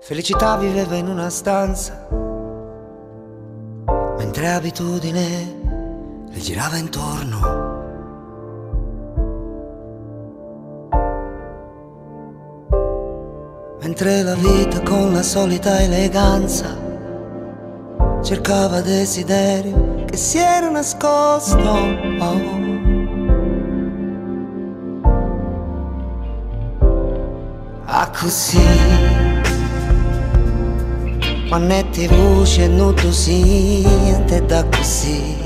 Felicità viveva in una stanza, mentre abitudine le girava intorno. Mentre la vita con la solita eleganza cercava desiderio che si era nascosto. Ah così, mannetti e voci e nudo siente da così.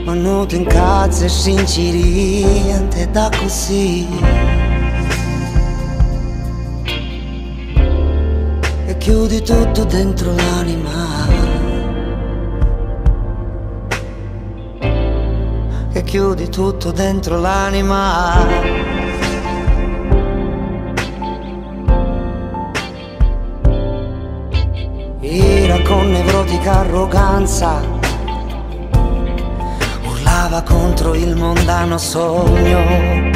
Manuto in cazzo e sinceriente da così. E chiudi tutto dentro l'anima. E chiudi tutto dentro l'anima. Era con nevrotica arroganza, urlava contro il mondano sogno.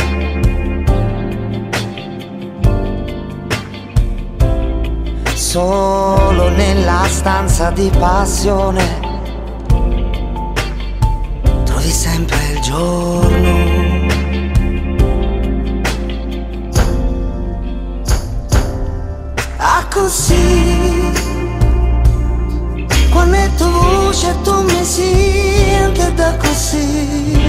Solo nella stanza di passione trovi sempre il giorno. Ah così, quando è tua voce tu mi senti da così.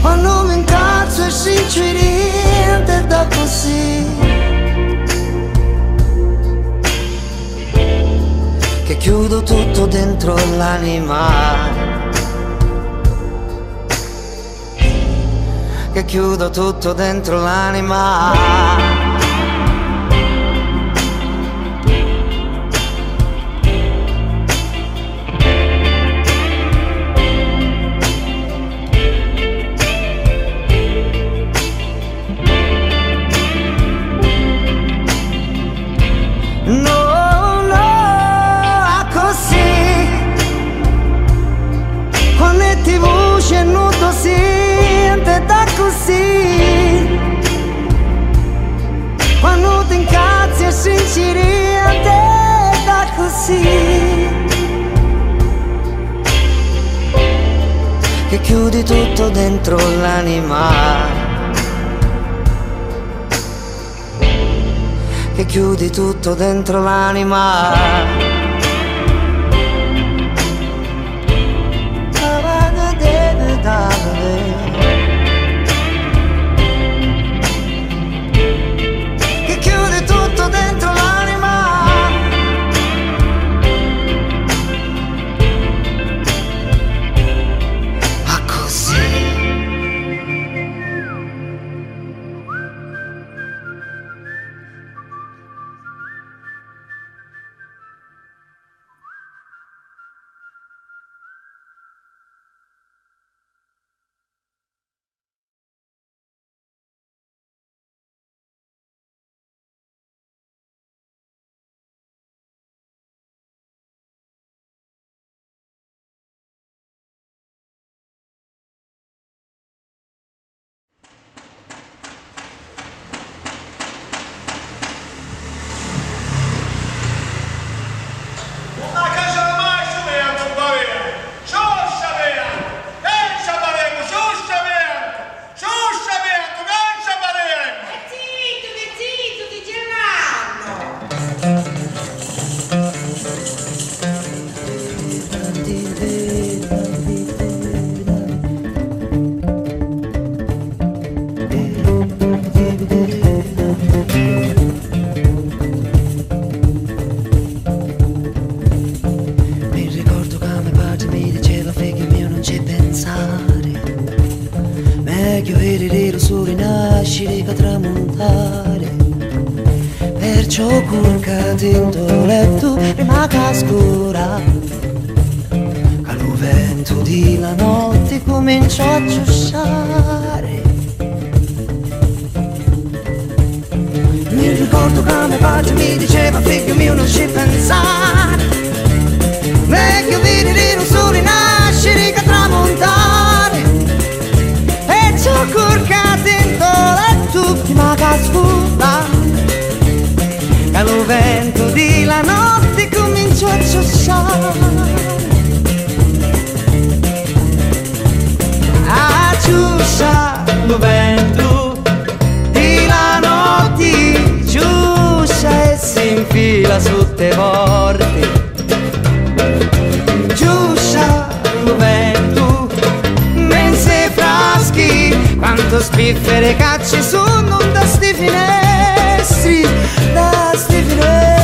Quando mi incazzo e sinceramente da così. Che chiudo tutto dentro l'anima. Che chiudo tutto dentro l'anima. Voce nudo siente da così. Quando ti incazzi e sinceramente da così. Che chiudi tutto dentro l'anima. Che chiudi tutto dentro l'anima. Che chiude tutto dentro l'anima. Ah così. Perciò curcati in tuo letto rimanga scura. Al vento di la notte cominciò a giussare. Mi ricordo che mio padre mi diceva figlio mio non ci pensare. Meglio vedere il sole nascere che tramontare. Perciò curcati in tuo letto rimanga quanto spiffere cacci sono da sti finestri, da sti finestri.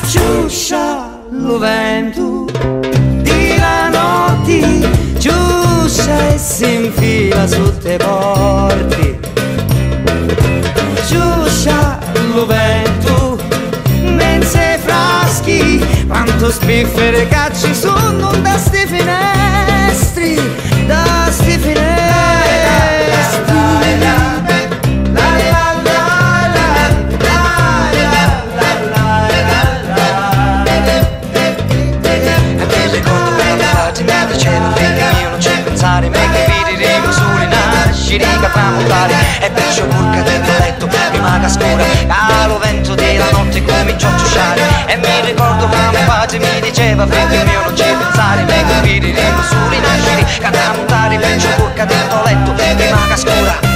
Ciuscia lo vento di la notte, ciuscia e si infila sotto i porti. Ciuscia lo vento, mense fraschi, quanto spiffere cacci sono da sti finestri, da sti finestri. Riga tramontare e perciò purca dentro letto prima che scura calo vento della notte cominciò a ciusciare e mi ricordo che mio padre mi diceva figlio mio non ci pensare meglio vedi soli nascere che tramontare perciò purca dentro letto prima che scura.